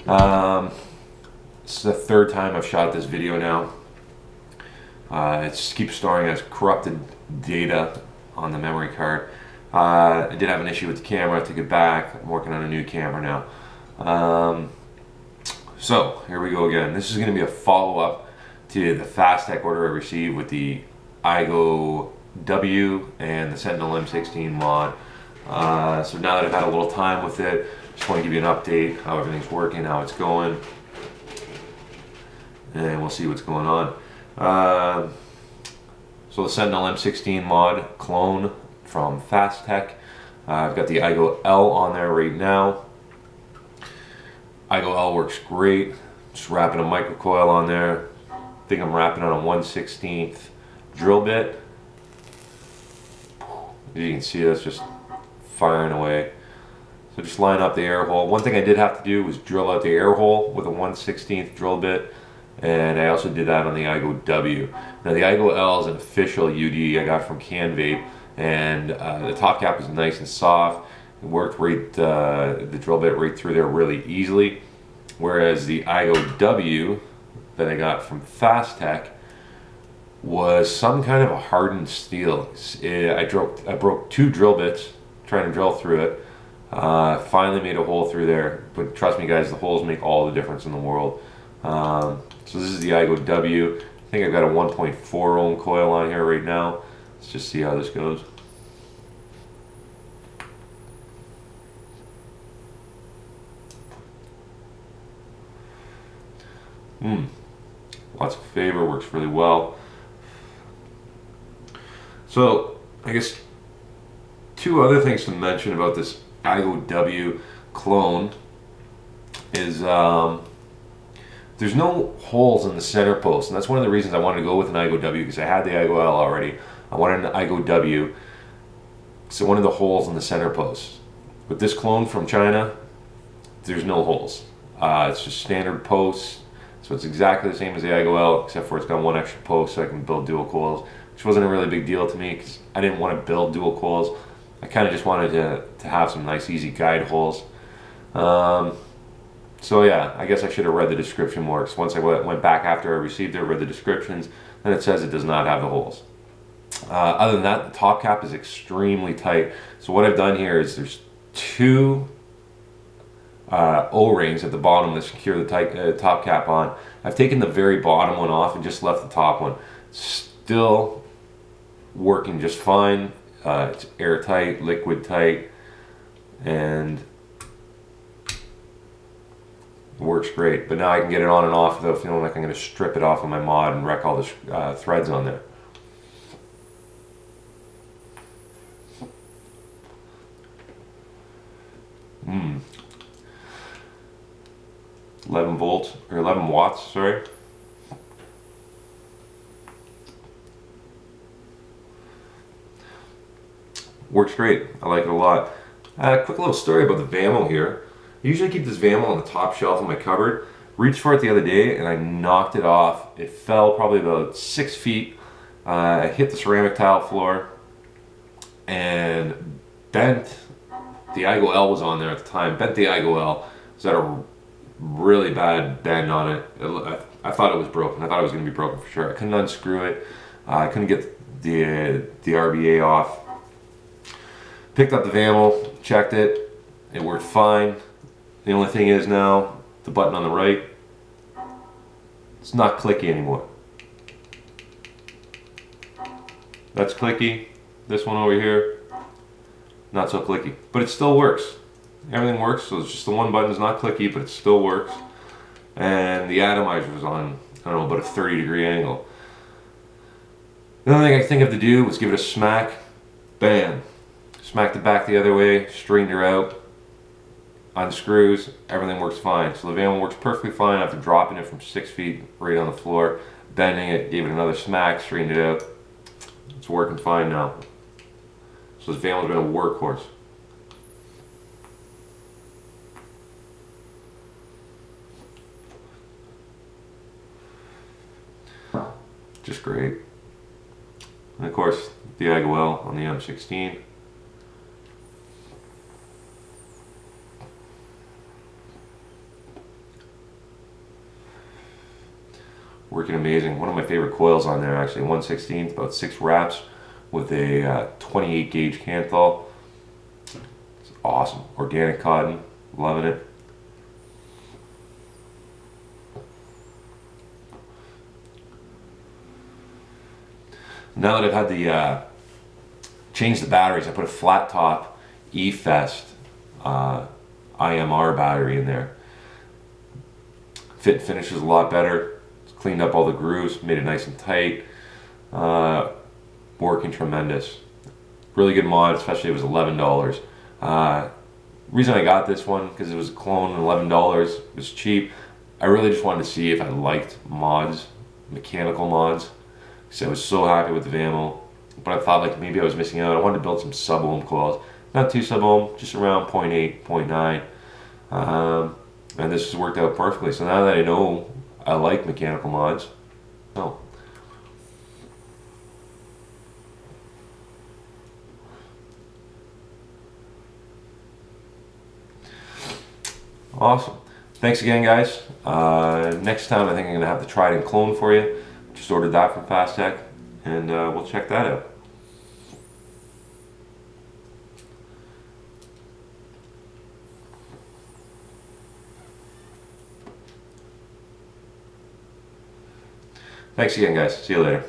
This is the third time I've shot this video now. It just keeps storing as corrupted data on the memory card. I did have an issue with the camera. I took it back. I'm working on a new camera now. So here we go again. This is going to be a follow-up to the Fast Tech order I received with the iGo W and the Sentinel m16 mod. So now that I've had a little time with it, just want to give you an update, how everything's working, how it's going, and we'll see what's going on. So the Sentinel m16 mod clone from Fast Tech. I've got the iGo L on there right now. iGo L works great. Just wrapping a microcoil on there. I think I'm wrapping on a 1/16 drill bit. As you can see, that's just firing away. So just line up the air hole. One thing I did have to do was drill out the air hole with a 1/16 drill bit, and I also did that on the iGo W. Now the iGo L is an official UD I got from Vape, and the top cap is nice and soft. It worked right, the drill bit right through there really easily. Whereas the iGo W that I got from Fast Tech was some kind of a hardened steel. I broke 2 drill bits trying to drill through it. Finally made a hole through there, but trust me guys, the holes make all the difference in the world. So this is the iGo W. I think I've got a 1.4 ohm coil on here right now. Let's just see how this goes. Lots of favor, works really well. So I guess 2 other things to mention about this iGo W clone is there's no holes in the center post, and that's one of the reasons I wanted to go with an iGo W, because I had the iGo L already. I wanted an iGo W, so one of the holes in the center post. With this clone from China, there's no holes. It's just standard posts, so it's exactly the same as the iGo L, except for it's got 1 extra post so I can build dual coils, which wasn't a really big deal to me because I didn't want to build dual coils. I kind of just wanted to have some nice easy guide holes. So yeah, I guess I should have read the description more, because once I went back after I received it, read the descriptions, and it says it does not have the holes. Other than that, the top cap is extremely tight. So what I've done here is there's 2 O-rings at the bottom to secure the top cap on. I've taken the very bottom one off and just left the top one. Still working just fine. It's airtight, liquid tight, and it works great. But now I can get it on and off without feeling like I'm going to strip it off of my mod and wreck all the threads on there. Mm. 11 volts, or 11 watts, sorry. Works great. I like it a lot. Quick little story about the Vamo here. I usually keep this Vamo on the top shelf of my cupboard. Reached for it the other day and I knocked it off. It fell probably about 6 feet. I hit the ceramic tile floor and bent. The iGo L was on there at the time. Bent the iGo L. It was at a really bad bend on it. I thought it was broken. I thought it was going to be broken for sure. I couldn't unscrew it. I couldn't get the RBA off. Picked up the Vamo, checked it. It worked fine. The only thing is now, the button on the right, it's not clicky anymore. That's clicky. This one over here, not so clicky. But it still works. Everything works, so it's just the one button is not clicky, but it still works. And the atomizer was on, I don't know, about a 30-degree angle. The only thing I think of to do was give it a smack. Bam. Smacked it back the other way, straightened her out, unscrews, everything works fine. So the Vamo works perfectly fine after dropping it from 6 feet right on the floor, bending it, gave it another smack, straightened it out. It's working fine now. So this Vamo's been a workhorse. Just great. And of course, the iGo L on the m16. working amazing. One of my favorite coils on there actually, 1/16, about 6 wraps with a 28 gauge Canthal. It's awesome. Organic cotton, loving it. Now that I've had the changed the batteries, I put a flat top E-Fest IMR battery in there. Fit finishes a lot better. It's cleaned up all the grooves, made it nice and tight. Working tremendous. Really good mod, especially it was $11. Reason I got this one because it was a clone, $11. It was cheap. I really just wanted to see if I liked mods, mechanical mods. So I was so happy with the Vamo, but I thought like maybe I was missing out. I wanted to build some sub-ohm coils, not too sub-ohm, just around 0.8, 0.9, and this has worked out perfectly. So now that I know I like mechanical mods, oh. Awesome. Thanks again, guys. Next time I think I'm going to have the Trident clone for you. Just ordered that from Fast Tech, and we'll check that out. Thanks again, guys. See you later.